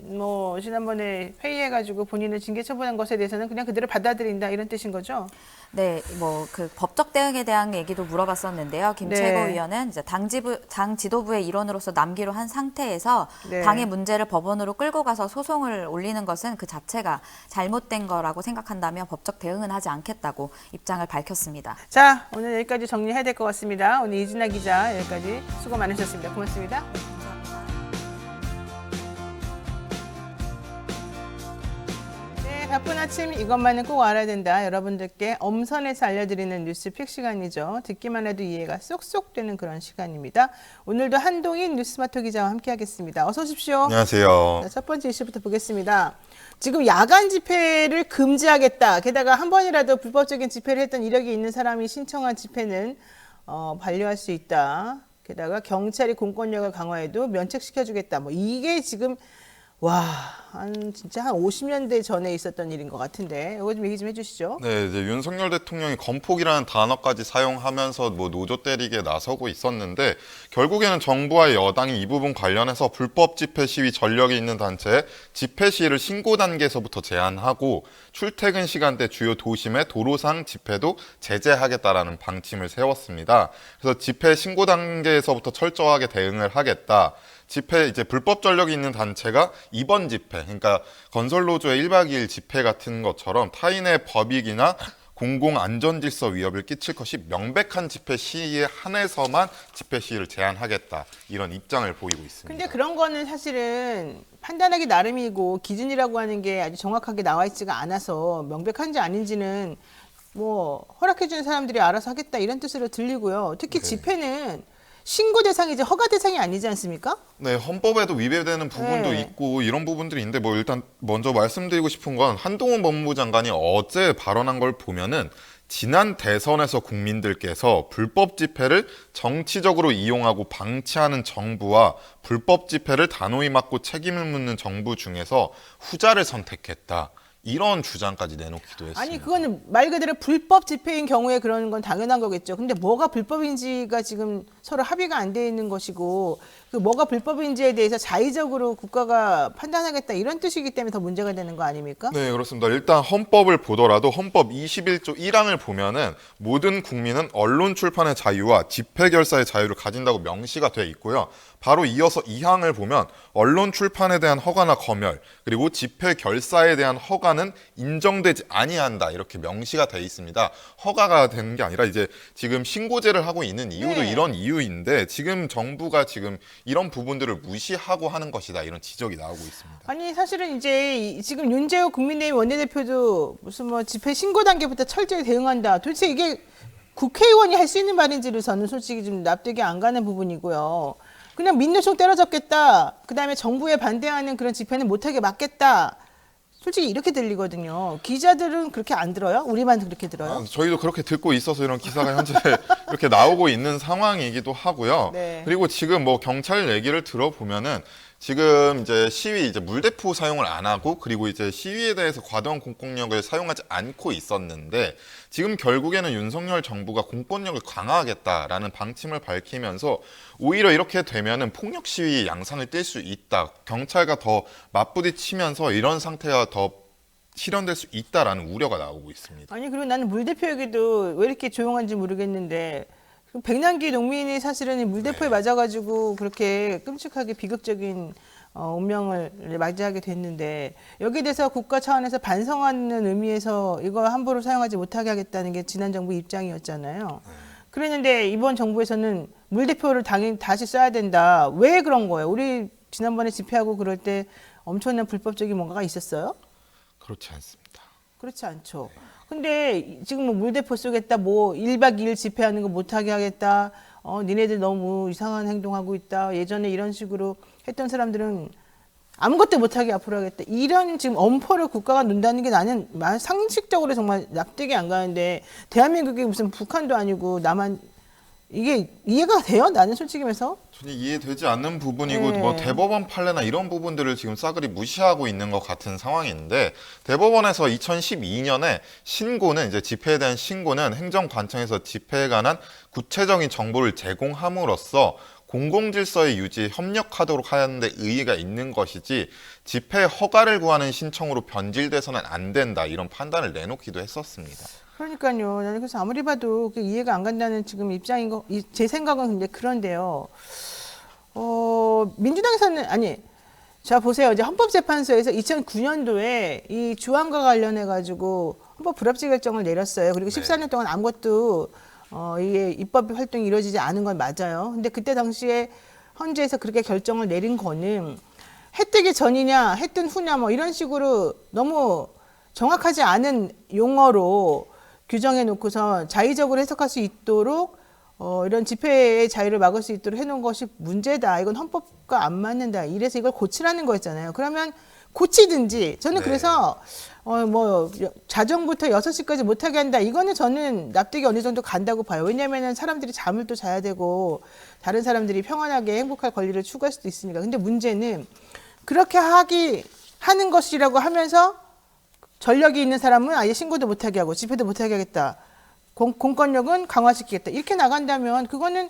뭐 지난번에 회의해가지고 본인을 징계 처분한 것에 대해서는 그냥 그대로 받아들인다 이런 뜻인 거죠? 네, 뭐 그 법적 대응에 대한 얘기도 물어봤었는데요. 김 네. 최고위원은 이제 당 지도부의 일원으로서 남기로 한 상태에서 네. 당의 문제를 법원으로 끌고 가서 소송을 올리는 것은 그 자체가 잘못된 거라고 생각한다며 법적 대응은 하지 않겠다고 입장을 밝혔습니다. 자, 오늘 여기까지 정리해야 될 것 같습니다. 오늘 이진아 기자 여기까지 수고 많으셨습니다. 고맙습니다. 네, 바쁜 아침 이것만은 꼭 알아야 된다. 여러분들께 엄선해서 알려드리는 뉴스 픽 시간이죠. 듣기만 해도 이해가 쏙쏙 되는 그런 시간입니다. 오늘도 한동인 뉴스마터 기자와 함께하겠습니다. 어서 오십시오. 안녕하세요. 자, 첫 번째 이슈부터 보겠습니다. 지금 야간 집회를 금지하겠다. 게다가 한 번이라도 불법적인 집회를 했던 이력이 있는 사람이 신청한 집회는 반려할 수 있다. 게다가 경찰이 공권력을 강화해도 면책시켜주겠다. 뭐 이게 지금 진짜 한 50년대 전에 있었던 일인 것 같은데 이거 좀 얘기 좀 해주시죠. 네, 이제 윤석열 대통령이 건폭이라는 단어까지 사용하면서 뭐 노조 때리기에 나서고 있었는데 결국에는 정부와 여당이 이 부분 관련해서 불법 집회 시위 전력이 있는 단체에 집회 시위를 신고 단계에서부터 제한하고 출퇴근 시간대 주요 도심의 도로상 집회도 제재하겠다라는 방침을 세웠습니다. 그래서 집회 신고 단계에서부터 철저하게 대응을 하겠다. 집회 이제 불법 전력이 있는 단체가 이번 집회, 그러니까 건설노조의 1박 2일 집회 같은 것처럼 타인의 법익이나 공공안전질서 위협을 끼칠 것이 명백한 집회 시위에 한해서만 집회 시위를 제한하겠다 이런 입장을 보이고 있습니다. 근데 그런 거는 사실은 판단하기 나름이고 기준이라고 하는 게 아주 정확하게 나와 있지가 않아서 명백한지 아닌지는 뭐 허락해주는 사람들이 알아서 하겠다 이런 뜻으로 들리고요. 특히 집회는 신고 대상이지 허가 대상이 아니지 않습니까? 네, 헌법에도 위배되는 부분도 네. 있고 이런 부분들이 있는데 뭐 일단 먼저 말씀드리고 싶은 건 한동훈 법무부 장관이 어제 발언한 걸 보면은 지난 대선에서 국민들께서 불법 집회를 정치적으로 이용하고 방치하는 정부와 불법 집회를 단호히 막고 책임을 묻는 정부 중에서 후자를 선택했다. 이런 주장까지 내놓기도 했습니다. 아니 그거는 말 그대로 불법 집회인 경우에 그러는 건 당연한 거겠죠. 근데 뭐가 불법인지가 지금 서로 합의가 안 돼 있는 것이고 그 뭐가 불법인지에 대해서 자의적으로 국가가 판단하겠다 이런 뜻이기 때문에 더 문제가 되는 거 아닙니까? 네, 그렇습니다. 일단 헌법을 보더라도 헌법 21조 1항을 보면은 모든 국민은 언론 출판의 자유와 집회 결사의 자유를 가진다고 명시가 돼 있고요. 바로 이어서 2항을 보면 언론 출판에 대한 허가나 검열 그리고 집회 결사에 대한 허가는 인정되지 아니한다 이렇게 명시가 돼 있습니다. 허가가 되는 게 아니라 이제 지금 신고제를 하고 있는 이유도 네. 이런 이유인데 지금 정부가 지금 이런 부분들을 무시하고 하는 것이다 이런 지적이 나오고 있습니다. 아니 사실은 이제 지금 윤재호 국민의힘 원내대표도 무슨 뭐 집회 신고 단계부터 철저히 대응한다. 도대체 이게 국회의원이 할 수 있는 말인지를 저는 솔직히 좀 납득이 안 가는 부분이고요. 그냥 민노총 때려잡겠다. 그다음에 정부에 반대하는 그런 집회는 못하게 막겠다. 솔직히 이렇게 들리거든요. 기자들은 그렇게 안 들어요? 우리만 그렇게 들어요? 저희도 그렇게 듣고 있어서 이런 기사가 현재 이렇게 나오고 있는 상황이기도 하고요. 네. 그리고 지금 뭐 경찰 얘기를 들어보면은 지금 이제 시위 이제 물대포 사용을 안 하고 그리고 이제 시위에 대해서 과도한 공권력을 사용하지 않고 있었는데 지금 결국에는 윤석열 정부가 공권력을 강화하겠다라는 방침을 밝히면서 오히려 이렇게 되면은 폭력 시위 양상을 띨 수 있다. 경찰과 더 맞부딪히면서 이런 상태가 더 실현될 수 있다라는 우려가 나오고 있습니다. 아니 그리고 나는 물대포 얘기도 왜 이렇게 조용한지 모르겠는데 백남기 농민이 사실은 이 물대포에 맞아가지고 그렇게 끔찍하게 비극적인 운명을 맞이하게 됐는데 여기에 대해서 국가 차원에서 반성하는 의미에서 이거 함부로 사용하지 못하게 하겠다는 게 지난 정부 입장이었잖아요. 그랬는데 이번 정부에서는 물대포를 당연히 다시 써야 된다. 왜 그런 거예요? 우리 지난번에 집회하고 그럴 때 엄청난 불법적인 뭔가가 있었어요? 그렇지 않습니다. 그렇지 않죠. 근데 지금 뭐 물대포 쏘겠다, 뭐 1박 2일 집회하는 거 못하게 하겠다, 니네들 너무 이상한 행동하고 있다. 예전에 이런 식으로 했던 사람들은 아무것도 못하게 앞으로 하겠다. 이런 지금 엄포를 국가가 논다는 게 나는 상식적으로 정말 납득이 안 가는데 대한민국이 무슨 북한도 아니고 남한 이게 이해가 돼요? 나는 솔직히 말해서. 전혀 이해되지 않는 부분이고 네. 뭐 대법원 판례나 이런 부분들을 지금 싸그리 무시하고 있는 것 같은 상황인데 대법원에서 2012년에 신고는 이제 집회에 대한 신고는 행정관청에서 집회에 관한 구체적인 정보를 제공함으로써 공공질서의 유지에 협력하도록 하는데 의의가 있는 것이지 집회 허가를 구하는 신청으로 변질돼서는 안 된다 이런 판단을 내놓기도 했었습니다. 그러니까요. 나는 그래서 아무리 봐도 이해가 안 간다는 지금 입장인 거, 제 생각은 근데 그런데요. 민주당에서는 아니, 자 보세요. 이제 헌법재판소에서 2009년도에 이 주안과 관련해 가지고 헌법 불합치 결정을 내렸어요. 그리고 14년 동안 아무것도 이게 입법 활동이 이루어지지 않은 건 맞아요. 근데 그때 당시에 헌재에서 그렇게 결정을 내린 거는 해 뜨기 전이냐, 해 뜬 후냐 뭐 이런 식으로 너무 정확하지 않은 용어로 규정해 놓고서 자의적으로 해석할 수 있도록 이런 집회의 자유를 막을 수 있도록 해놓은 것이 문제다. 이건 헌법과 안 맞는다. 이래서 이걸 고치라는 거였잖아요. 그러면 고치든지 저는 네. 그래서 뭐 자정부터 6시까지 못하게 한다. 이거는 저는 납득이 어느 정도 간다고 봐요. 왜냐하면 사람들이 잠을 또 자야 되고 다른 사람들이 평안하게 행복할 권리를 추구할 수도 있으니까. 근데 문제는 그렇게 하는 것이라고 하면서 전력이 있는 사람은 아예 신고도 못하게 하고 집회도 못하게 하겠다. 공권력은 강화시키겠다. 이렇게 나간다면 그거는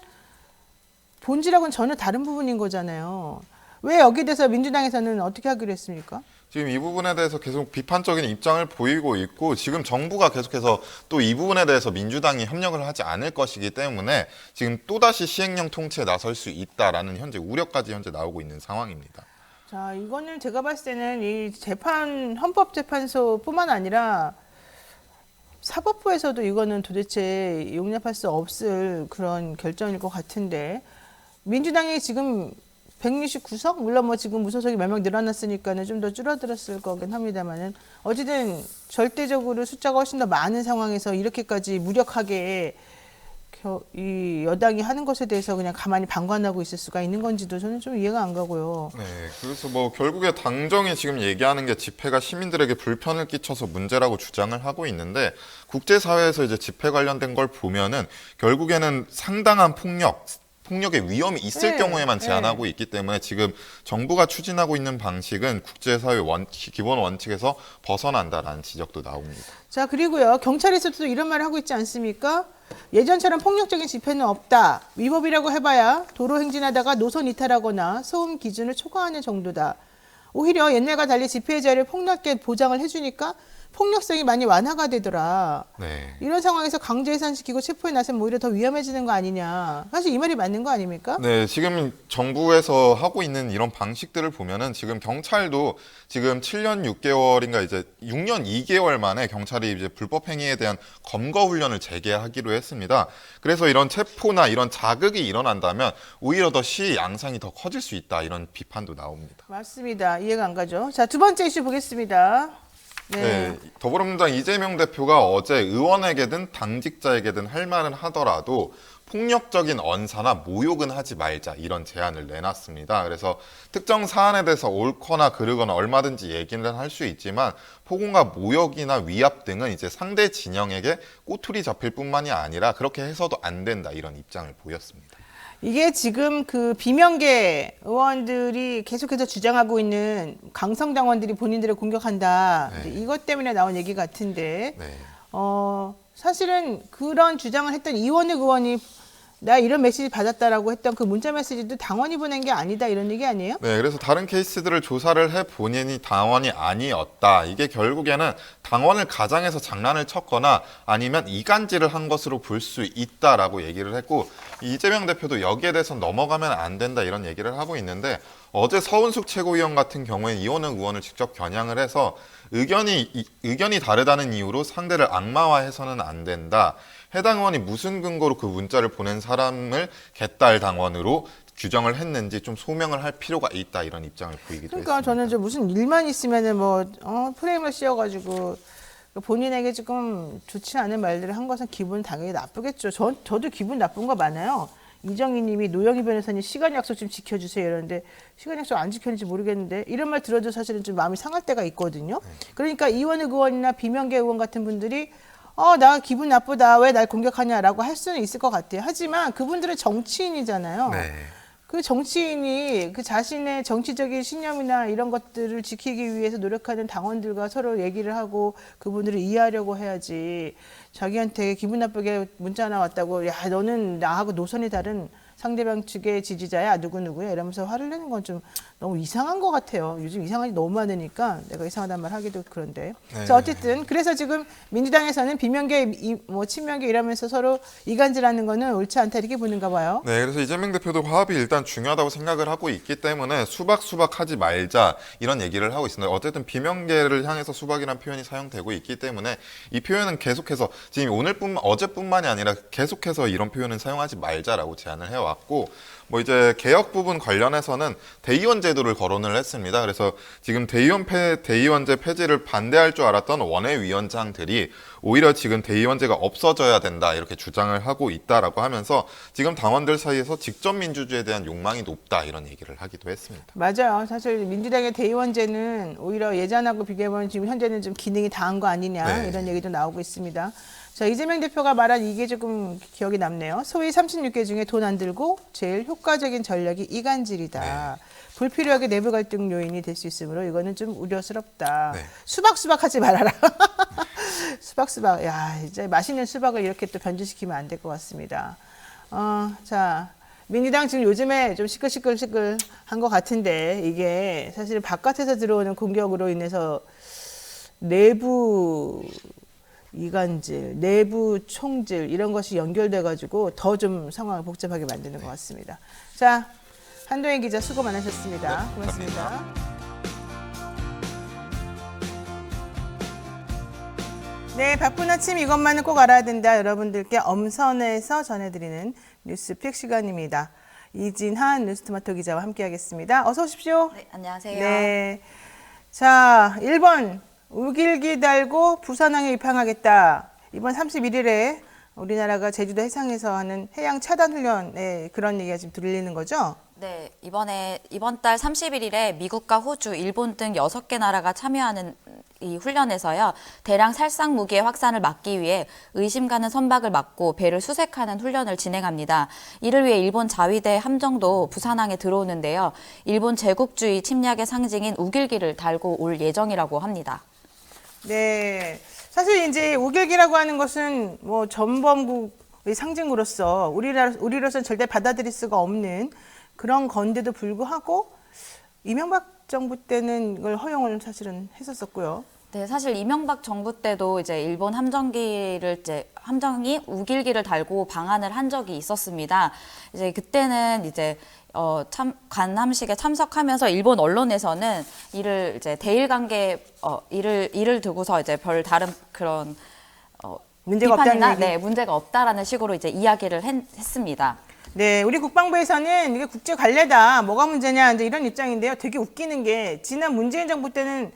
본질하고는 전혀 다른 부분인 거잖아요. 왜 여기에 대해서 민주당에서는 어떻게 하기로 했습니까? 지금 이 부분에 대해서 계속 비판적인 입장을 보이고 있고 지금 정부가 계속해서 또 이 부분에 대해서 민주당이 협력을 하지 않을 것이기 때문에 지금 또다시 시행령 통치에 나설 수 있다라는 현재 우려까지 현재 나오고 있는 상황입니다. 자, 이거는 제가 봤을 때는 이 헌법재판소뿐만 아니라 사법부에서도 이거는 도대체 용납할 수 없을 그런 결정일 것 같은데 민주당이 지금 169석? 물론 뭐 지금 무소속이 몇 명 늘어났으니까는 좀 더 줄어들었을 거긴 합니다만은 어쨌든 절대적으로 숫자가 훨씬 더 많은 상황에서 이렇게까지 무력하게 이 여당이 하는 것에 대해서 그냥 가만히 방관하고 있을 수가 있는 건지도 저는 좀 이해가 안 가고요. 네, 그래서 뭐 결국에 당정이 지금 얘기하는 게 집회가 시민들에게 불편을 끼쳐서 문제라고 주장을 하고 있는데 국제사회에서 이제 집회 관련된 걸 보면은 결국에는 상당한 폭력의 위험이 있을 네, 경우에만 네. 제한하고 있기 때문에 지금 정부가 추진하고 있는 방식은 국제사회 기본 원칙에서 벗어난다라는 지적도 나옵니다. 자, 그리고요. 경찰에서도 이런 말을 하고 있지 않습니까? 예전처럼 폭력적인 집회는 없다. 위법이라고 해봐야 도로 행진하다가 노선 이탈하거나 소음 기준을 초과하는 정도다. 오히려 옛날과 달리 집회의 자유를 폭넓게 보장을 해주니까 폭력성이 많이 완화가 되더라. 네. 이런 상황에서 강제 해산시키고 체포에 나서면 오히려 더 위험해지는 거 아니냐. 사실 이 말이 맞는 거 아닙니까? 네, 지금 정부에서 하고 있는 이런 방식들을 보면은 지금 경찰도 지금 7년 6개월인가 이제 6년 2개월 만에 경찰이 이제 불법 행위에 대한 검거 훈련을 재개하기로 했습니다. 그래서 이런 체포나 이런 자극이 일어난다면 오히려 더 시위 양상이 더 커질 수 있다 이런 비판도 나옵니다. 맞습니다. 이해가 안 가죠. 자, 두 번째 이슈 보겠습니다. 네, 더불어민주당 이재명 대표가 어제 의원에게든 당직자에게든 할 말은 하더라도 폭력적인 언사나 모욕은 하지 말자 이런 제안을 내놨습니다. 그래서 특정 사안에 대해서 옳거나 그르거나 얼마든지 얘기는 할 수 있지만 폭언과 모욕이나 위압 등은 이제 상대 진영에게 꼬투리 잡힐 뿐만이 아니라 그렇게 해서도 안 된다 이런 입장을 보였습니다. 이게 지금 그 비명계 의원들이 계속해서 주장하고 있는 강성당원들이 본인들을 공격한다. 네. 이것 때문에 나온 얘기 같은데, 네. 사실은 그런 주장을 했던 이원익 의원이 나 이런 메시지 받았다라고 했던 그 문자 메시지도 당원이 보낸 게 아니다 이런 얘기 아니에요? 네, 그래서 다른 케이스들을 조사를 해 본인이 당원이 아니었다. 이게 결국에는 당원을 가장해서 장난을 쳤거나 아니면 이간질을 한 것으로 볼 수 있다라고 얘기를 했고 이재명 대표도 여기에 대해서 넘어가면 안 된다 이런 얘기를 하고 있는데 어제 서은숙 최고위원 같은 경우에 이원흥 의원을 직접 겨냥을 해서 의견이 다르다는 이유로 상대를 악마화해서는 안 된다. 해당 의원이 무슨 근거로 그 문자를 보낸 사람을 개딸 당원으로 규정을 했는지 좀 소명을 할 필요가 있다 이런 입장을 보이기도 그러니까 했습니다. 저는 저 무슨 일만 있으면은 뭐 프레임을 씌워가지고 본인에게 조금 좋지 않은 말들을 한 것은 기분 당연히 나쁘겠죠. 저도 기분 나쁜 거 많아요. 이정희 님이 노영희 변호사님 시간 약속 좀 지켜주세요 이러는데 시간 약속 안 지켰는지 모르겠는데 이런 말 들어도 사실은 좀 마음이 상할 때가 있거든요. 그러니까 이원익 의원이나 비명계 의원 같은 분들이 나 기분 나쁘다. 왜 날 공격하냐라고 할 수는 있을 것 같아요. 하지만 그분들은 정치인이잖아요. 네. 그 정치인이 그 자신의 정치적인 신념이나 이런 것들을 지키기 위해서 노력하는 당원들과 서로 얘기를 하고 그분들을 이해하려고 해야지 자기한테 기분 나쁘게 문자 하나 왔다고 야 너는 나하고 노선이 다른 상대방 측의 지지자야 누구누구야 이러면서 화를 내는 건 좀 너무 이상한 것 같아요. 요즘 이상한 게 너무 많으니까 내가 이상하단 말 하기도 그런데. 네. 자, 어쨌든 그래서 지금 민주당에서는 비명계, 친명계 이러면서 서로 이간질하는 거는 옳지 않다 이렇게 보는가 봐요. 네, 그래서 이재명 대표도 화합이 일단 중요하다고 생각을 하고 있기 때문에 수박 하지 말자 이런 얘기를 하고 있습니다. 어쨌든 비명계를 향해서 수박이라는 표현이 사용되고 있기 때문에 이 표현은 계속해서 지금 어제뿐만이 아니라 계속해서 이런 표현은 사용하지 말자라고 제안을 해왔고 뭐 이제 개혁 부분 관련해서는 대의원 제도를 거론을 했습니다. 그래서 지금 대의원제 폐지를 반대할 줄 알았던 원외위원장들이 오히려 지금 대의원제가 없어져야 된다 이렇게 주장을 하고 있다라고 하면서 지금 당원들 사이에서 직접 민주주의에 대한 욕망이 높다 이런 얘기를 하기도 했습니다. 맞아요. 사실 민주당의 대의원제는 오히려 예전하고 비교해보면 지금 현재는 좀 기능이 다한 거 아니냐 네. 이런 얘기도 나오고 있습니다. 자, 이재명 대표가 말한 이게 조금 기억이 남네요. 소위 36개 중에 돈 안 들고 제일 효과적인 전략이 이간질이다. 불필요하게 내부 갈등 요인이 될 수 있으므로 이거는 좀 우려스럽다. 네. 수박 하지 말아라. 수박. 야, 이제 맛있는 수박을 이렇게 또 변질시키면 안 될 것 같습니다. 자, 민주당 지금 요즘에 좀 시끌시끌한 것 같은데 이게 사실 바깥에서 들어오는 공격으로 인해서 내부 이간질, 내부 총질 이런 것이 연결돼 가지고 더 좀 상황을 복잡하게 만드는 것 같습니다. 자, 한동희 기자 수고 많으셨습니다. 네, 고맙습니다. 감사합니다. 네, 바쁜 아침 이것만은 꼭 알아야 된다. 여러분들께 엄선해서 전해드리는 뉴스픽 시간입니다. 이진한 뉴스토마토 기자와 함께하겠습니다. 어서 오십시오. 네, 안녕하세요. 네. 자, 1번 우길기 달고 부산항에 입항하겠다. 이번 31일에 우리나라가 제주도 해상에서 하는 해양 차단 훈련에 그런 얘기가 지금 들리는 거죠? 네, 이번 달 31일에 미국과 호주, 일본 등 6개 나라가 참여하는 이 훈련에서요. 대량 살상 무기의 확산을 막기 위해 의심 가는 선박을 막고 배를 수색하는 훈련을 진행합니다. 이를 위해 일본 자위대 함정도 부산항에 들어오는데요. 일본 제국주의 침략의 상징인 우길기를 달고 올 예정이라고 합니다. 네. 사실 이제 우길기라고 하는 것은 뭐 전범국의 상징으로서 우리로서는 절대 받아들일 수가 없는 그런 건데도 불구하고 이명박 정부 때는 이걸 허용을 사실은 했었었고요. 네, 사실 이명박 정부 때도 이제 일본 함정이 우길기를 달고 방한을 한 적이 있었습니다. 이제 그때는 이제 관함식에 참석하면서 일본 언론에서는 이를 이제 대일 관계 이를 두고서 이제 별 다른 그런 문제가 비판이나 없다는 얘기. 문제가 없다라는 식으로 이제 이야기를 했습니다. 네, 우리 국방부에서는 이게 국제 관례다. 뭐가 문제냐 이제 이런 입장인데요. 되게 웃기는 게 지난 문재인 정부 때는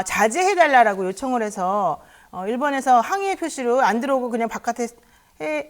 자제해달라고 요청을 해서 일본에서 항의의 표시로 안 들어오고 그냥 바깥에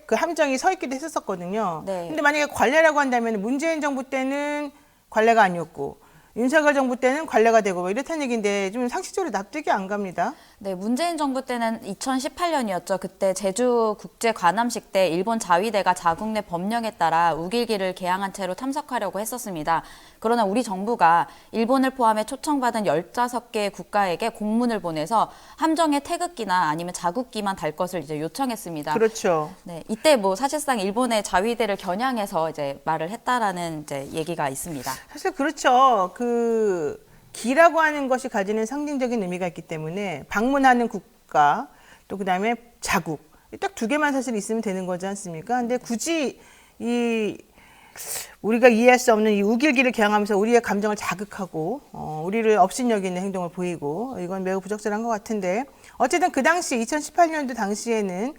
그 함정이 서 있기도 했었거든요. 네. 근데 만약에 관례라고 한다면 문재인 정부 때는 관례가 아니었고 윤석열 정부 때는 관례가 되고 뭐 이렇다는 얘기인데 좀 상식적으로 납득이 안 갑니다. 네, 문재인 정부 때는 2018년이었죠. 그때 제주 국제 관함식 때 일본 자위대가 자국 내 법령에 따라 우길기를 개항한 채로 참석하려고 했었습니다. 그러나 우리 정부가 일본을 포함해 초청받은 15개의 국가에게 공문을 보내서 함정에 태극기나 아니면 자국기만 달 것을 이제 요청했습니다. 그렇죠. 네, 이때 뭐 사실상 일본의 자위대를 겨냥해서 이제 말을 했다라는 이제 얘기가 있습니다. 사실 그렇죠. 그 기라고 하는 것이 가지는 상징적인 의미가 있기 때문에 방문하는 국가 또 그다음에 자국 딱 두 개만 사실 있으면 되는 거지 않습니까? 근데 굳이 이 우리가 이해할 수 없는 이 우길기를 개항하면서 우리의 감정을 자극하고 우리를 업신여기는 행동을 보이고 이건 매우 부적절한 것 같은데 어쨌든 그 당시 2018년도 당시에는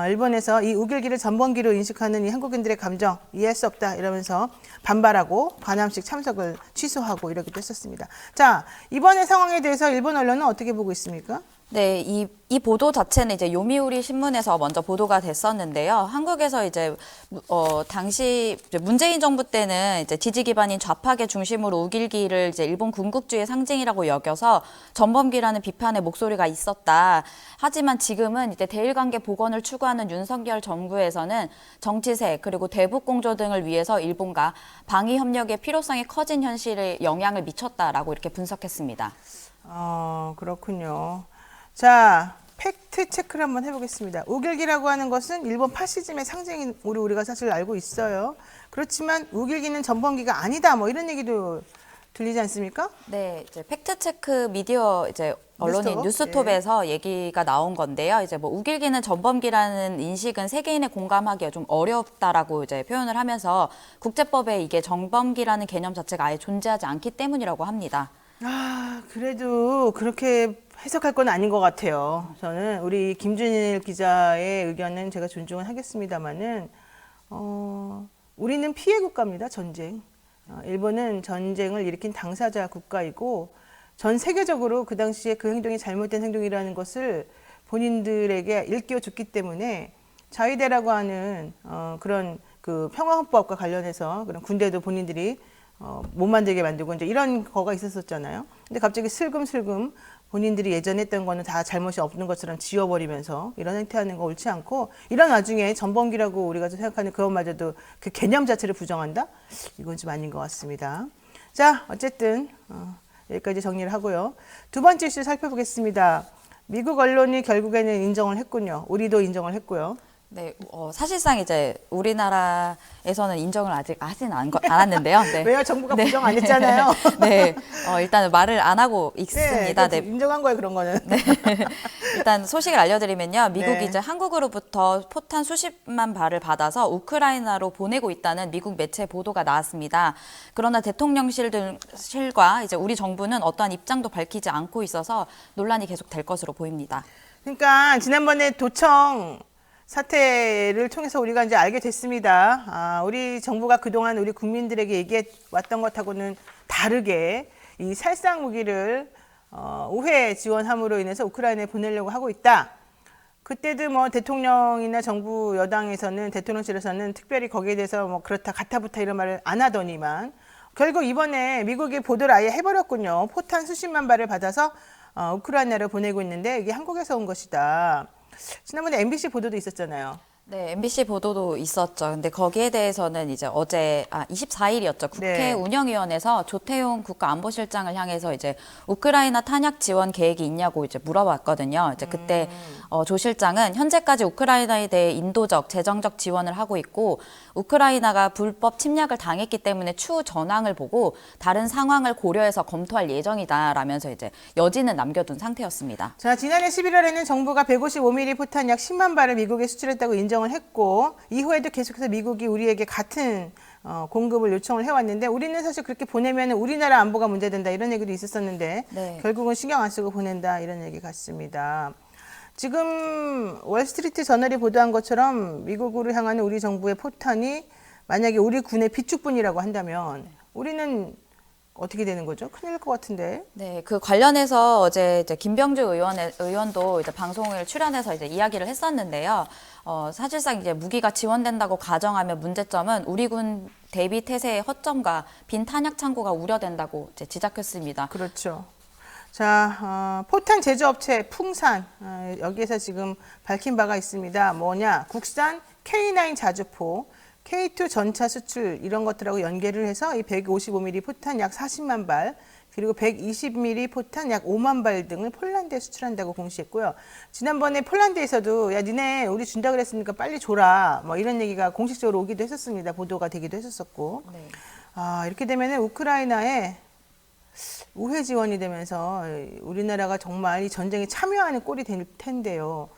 일본에서 이 우길기를 전범기로 인식하는 이 한국인들의 감정 이해할 수 없다 이러면서 반발하고 관함식 참석을 취소하고 이러기도 했었습니다. 자, 이번의 상황에 대해서 일본 언론은 어떻게 보고 있습니까? 네, 이 보도 자체는 이제 요미우리 신문에서 먼저 보도가 됐었는데요. 한국에서 이제 당시 이제 문재인 정부 때는 이제 지지 기반인 좌파계 중심으로 우길기를 이제 일본 군국주의의 상징이라고 여겨서 전범기라는 비판의 목소리가 있었다. 하지만 지금은 이제 대일 관계 복원을 추구하는 윤석열 정부에서는 정치세 그리고 대북 공조 등을 위해서 일본과 방위 협력의 필요성이 커진 현실에 영향을 미쳤다라고 이렇게 분석했습니다. 그렇군요. 자, 팩트 팩트 체크를 한번 해보겠습니다. 우길기라고 하는 것은 일본 파시즘의 상징인 우리가 사실 알고 있어요. 그렇지만 우길기는 전범기가 아니다. 뭐 이런 얘기도 들리지 않습니까? 네, 이제 팩트체크 미디어 이제 언론인 뉴스톱? 뉴스톱에서 얘기가 나온 건데요. 이제 뭐 우길기는 전범기라는 인식은 세계인의 공감하기가 좀 어렵다라고 이제 표현을 하면서 국제법에 이게 전범기라는 개념 자체가 아예 존재하지 않기 때문이라고 합니다. 그래도 그렇게 해석할 건 아닌 것 같아요. 저는 우리 김준일 기자의 의견은 제가 존중은 하겠습니다만은 우리는 피해 국가입니다. 전쟁. 일본은 전쟁을 일으킨 당사자 국가이고 전 세계적으로 그 당시에 그 행동이 잘못된 행동이라는 것을 본인들에게 일깨워줬기 때문에 자위대라고 하는 그런 그 평화헌법과 관련해서 그런 군대도 본인들이 못 만들게 만들고 이제 이런 거가 있었었잖아요. 근데 갑자기 슬금슬금 본인들이 예전에 했던 거는 다 잘못이 없는 것처럼 지워버리면서 이런 행태하는 거 옳지 않고 이런 와중에 전범기라고 우리가 생각하는 그것마저도 그 개념 자체를 부정한다? 이건 좀 아닌 것 같습니다. 자, 어쨌든 여기까지 정리를 하고요. 두 번째 이슈 살펴보겠습니다. 미국 언론이 결국에는 인정을 했군요. 우리도 인정을 했고요. 네, 사실상 이제 우리나라에서는 인정을 아직 하진 않았는데요. 네. 왜요? 정부가 부정 안 했잖아요. 네, 일단은 말을 안 하고 있습니다. 네, 인정한 거예요, 그런 거는. 네. 일단 소식을 알려드리면요. 미국이 네. 이제 한국으로부터 포탄 수십만 발을 받아서 우크라이나로 보내고 있다는 미국 매체 보도가 나왔습니다. 그러나 대통령실과 이제 우리 정부는 어떠한 입장도 밝히지 않고 있어서 논란이 계속 될 것으로 보입니다. 그러니까 지난번에 도청 사태를 통해서 우리가 이제 알게 됐습니다. 우리 정부가 그동안 우리 국민들에게 얘기해 왔던 것하고는 다르게 이 살상 무기를 우회 지원함으로 인해서 우크라이나에 보내려고 하고 있다. 그때도 뭐 대통령이나 정부 여당에서는 대통령실에서는 특별히 거기에 대해서 뭐 그렇다 가타부타 이런 말을 안 하더니만 결국 이번에 미국이 보도를 아예 해버렸군요. 포탄 수십만 발을 받아서 우크라이나로 보내고 있는데 이게 한국에서 온 것이다. 지난번에 MBC 보도도 있었잖아요. 네, MBC 보도도 있었죠. 근데 거기에 대해서는 이제 어제 24일이었죠. 국회 네. 운영위원회에서 조태용 국가안보실장을 향해서 이제 우크라이나 탄약 지원 계획이 있냐고 이제 물어봤거든요. 이제 그때 조 실장은 현재까지 우크라이나에 대해 인도적, 재정적 지원을 하고 있고 우크라이나가 불법 침략을 당했기 때문에 추후 전황을 보고 다른 상황을 고려해서 검토할 예정이다라면서 이제 여지는 남겨둔 상태였습니다. 자, 지난해 11월에는 정부가 155mm 포탄 약 10만 발을 미국에 수출했다고 인정을 했고 이후에도 계속해서 미국이 우리에게 같은 공급을 요청을 해왔는데 우리는 사실 그렇게 보내면 우리나라 안보가 문제된다 이런 얘기도 있었었는데 네. 결국은 신경 안 쓰고 보낸다 이런 얘기 같습니다. 지금 월스트리트 저널이 보도한 것처럼 미국으로 향하는 우리 정부의 포탄이 만약에 우리 군의 비축분이라고 한다면 우리는 어떻게 되는 거죠? 큰일 날 것 같은데. 네, 그 관련해서 어제 이제 김병주 의원도 이제 방송을 출연해서 이제 이야기를 했었는데요. 사실상 이제 무기가 지원된다고 가정하면 문제점은 우리 군 대비 태세의 허점과 빈 탄약 창고가 우려된다고 이제 지적했습니다. 그렇죠. 자, 포탄 제조업체 풍산 여기에서 지금 밝힌 바가 있습니다. 뭐냐? 국산 K9 자주포, K2 전차 수출 이런 것들하고 연계를 해서 이 155mm 포탄 약 40만 발 그리고 120mm 포탄 약 5만 발 등을 폴란드에 수출한다고 공시했고요. 지난번에 폴란드에서도 야 니네 우리 준다 그랬으니까 빨리 줘라 뭐 이런 얘기가 공식적으로 오기도 했었습니다. 보도가 되기도 했었었고. 네. 이렇게 되면 우크라이나에 우회 지원이 되면서 우리나라가 정말 이 전쟁에 참여하는 꼴이 될 텐데요.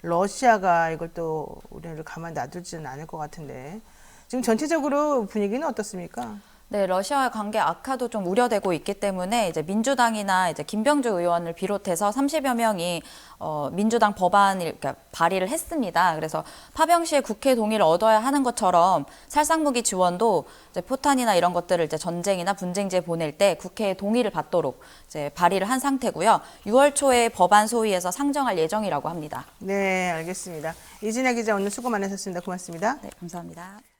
러시아가 이걸 또 우리를 가만 놔두지는 않을 것 같은데 지금 전체적으로 분위기는 어떻습니까? 네, 러시아와의 관계 악화도 좀 우려되고 있기 때문에 이제 민주당이나 이제 김병주 의원을 비롯해서 30여 명이 민주당 법안을 그러니까 발의를 했습니다. 그래서 파병 시에 국회 동의를 얻어야 하는 것처럼 살상무기 지원도 이제 포탄이나 이런 것들을 이제 전쟁이나 분쟁지에 보낼 때 국회의 동의를 받도록 이제 발의를 한 상태고요. 6월 초에 법안 소위에서 상정할 예정이라고 합니다. 네, 알겠습니다. 이진아 기자 오늘 수고 많으셨습니다. 고맙습니다. 네, 감사합니다.